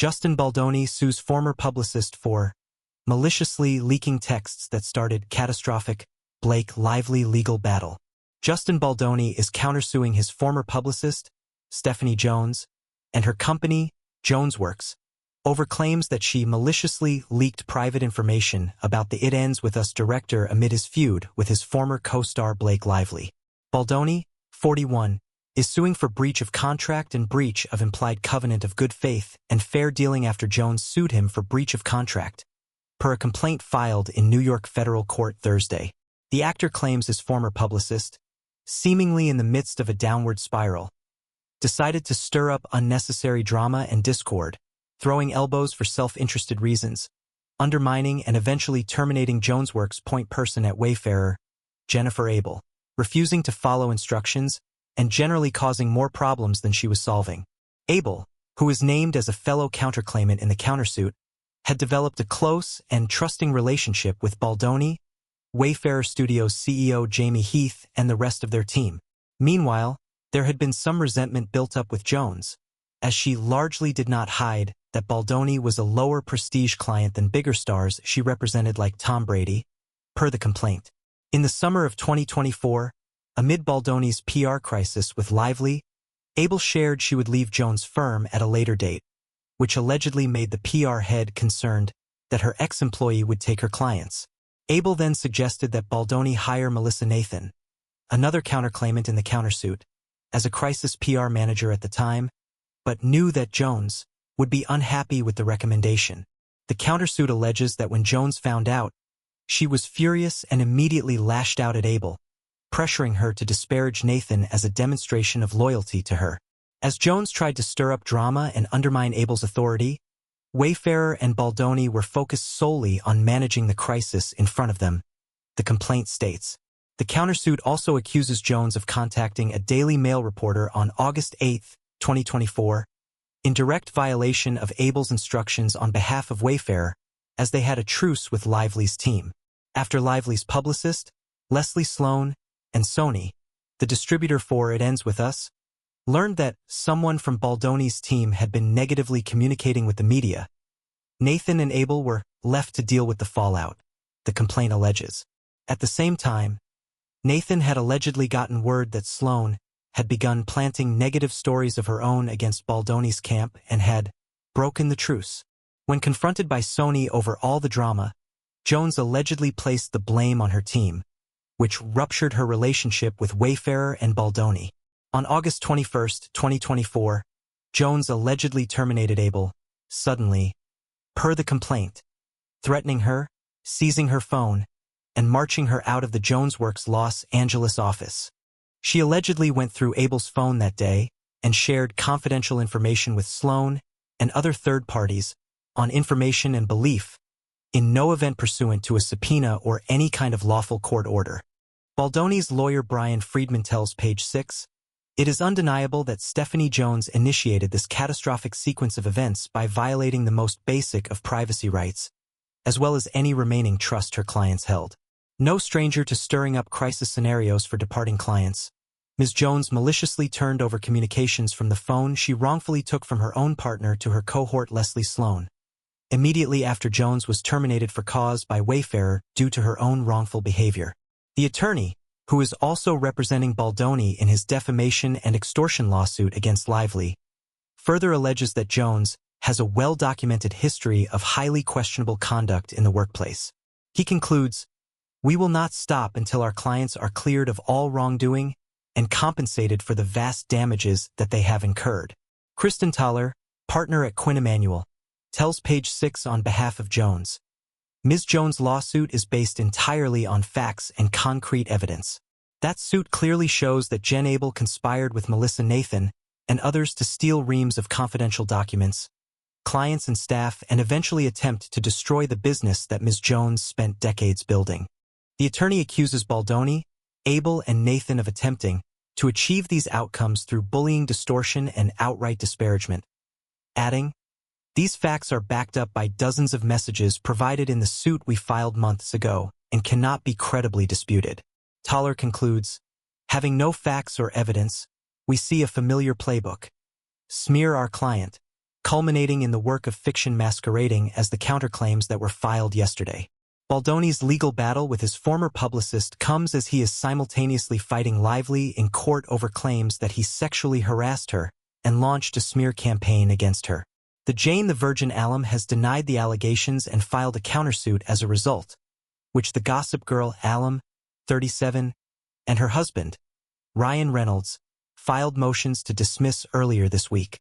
Justin Baldoni sues former publicist for maliciously leaking texts that started catastrophic Blake Lively legal battle. Justin Baldoni is countersuing his former publicist, Stephanie Jones, and her company, JonesWorks, over claims that she maliciously leaked private information about the It Ends With Us director amid his feud with his former co-star Blake Lively. Baldoni, 41, is suing for breach of contract and breach of implied covenant of good faith and fair dealing after Jones sued him for breach of contract, per a complaint filed in New York federal court Thursday. The actor claims his former publicist, seemingly in the midst of a downward spiral, decided to stir up unnecessary drama and discord, throwing elbows for self-interested reasons, undermining and eventually terminating JonesWorks' point person at Wayfarer, Jennifer Abel, refusing to follow instructions and generally causing more problems than she was solving. Abel, who is named as a fellow counterclaimant in the countersuit, had developed a close and trusting relationship with Baldoni, Wayfarer Studios CEO Jamie Heath, and the rest of their team. Meanwhile, there had been some resentment built up with Jones, as she largely did not hide that Baldoni was a lower prestige client than bigger stars she represented like Tom Brady, per the complaint. In the summer of 2024, amid Baldoni's PR crisis with Lively, Abel shared she would leave Jones' firm at a later date, which allegedly made the PR head concerned that her ex-employee would take her clients. Abel then suggested that Baldoni hire Melissa Nathan, another counterclaimant in the countersuit, as a crisis PR manager at the time, but knew that Jones would be unhappy with the recommendation. The countersuit alleges that when Jones found out, she was furious and immediately lashed out at Abel, pressuring her to disparage Nathan as a demonstration of loyalty to her. As Jones tried to stir up drama and undermine Abel's authority, Wayfarer and Baldoni were focused solely on managing the crisis in front of them, the complaint states. The countersuit also accuses Jones of contacting a Daily Mail reporter on August 8, 2024, in direct violation of Abel's instructions on behalf of Wayfarer, as they had a truce with Lively's team. After Lively's publicist, Leslie Sloan, and Sony, the distributor for It Ends With Us, learned that someone from Baldoni's team had been negatively communicating with the media, Nathan and Abel were left to deal with the fallout, the complaint alleges. At the same time, Nathan had allegedly gotten word that Sloan had begun planting negative stories of her own against Baldoni's camp and had broken the truce. When confronted by Sony over all the drama, Jones allegedly placed the blame on her team, which ruptured her relationship with Wayfarer and Baldoni. On August 21, 2024, Jones allegedly terminated Abel, suddenly, per the complaint, threatening her, seizing her phone, and marching her out of the JonesWorks Los Angeles office. She allegedly went through Abel's phone that day and shared confidential information with Sloan and other third parties on information and belief, in no event pursuant to a subpoena or any kind of lawful court order. Baldoni's lawyer Brian Friedman tells Page 6, "It is undeniable that Stephanie Jones initiated this catastrophic sequence of events by violating the most basic of privacy rights, as well as any remaining trust her clients held. No stranger to stirring up crisis scenarios for departing clients, Ms. Jones maliciously turned over communications from the phone she wrongfully took from her own partner to her cohort Leslie Sloan, immediately after Jones was terminated for cause by Wayfarer due to her own wrongful behavior." The attorney, who is also representing Baldoni in his defamation and extortion lawsuit against Lively, further alleges that Jones has a well-documented history of highly questionable conduct in the workplace. He concludes, "We will not stop until our clients are cleared of all wrongdoing and compensated for the vast damages that they have incurred." Kristen Thaler, partner at Quinn Emanuel, tells Page 6 on behalf of Jones, "Ms. Jones' lawsuit is based entirely on facts and concrete evidence. That suit clearly shows that Jen Abel conspired with Melissa Nathan and others to steal reams of confidential documents, clients and staff, and eventually attempt to destroy the business that Ms. Jones spent decades building." The attorney accuses Baldoni, Abel, and Nathan of attempting to achieve these outcomes through bullying, distortion, and outright disparagement, adding, "These facts are backed up by dozens of messages provided in the suit we filed months ago and cannot be credibly disputed." Thaler concludes, "Having no facts or evidence, we see a familiar playbook. Smear our client, culminating in the work of fiction masquerading as the counterclaims that were filed yesterday. Baldoni's legal battle with his former publicist comes as he is simultaneously fighting Lively in court over claims that he sexually harassed her and launched a smear campaign against her. The Jane the Virgin alum has denied the allegations and filed a countersuit as a result, which the gossip girl alum, 37, and her husband, Ryan Reynolds, filed motions to dismiss earlier this week.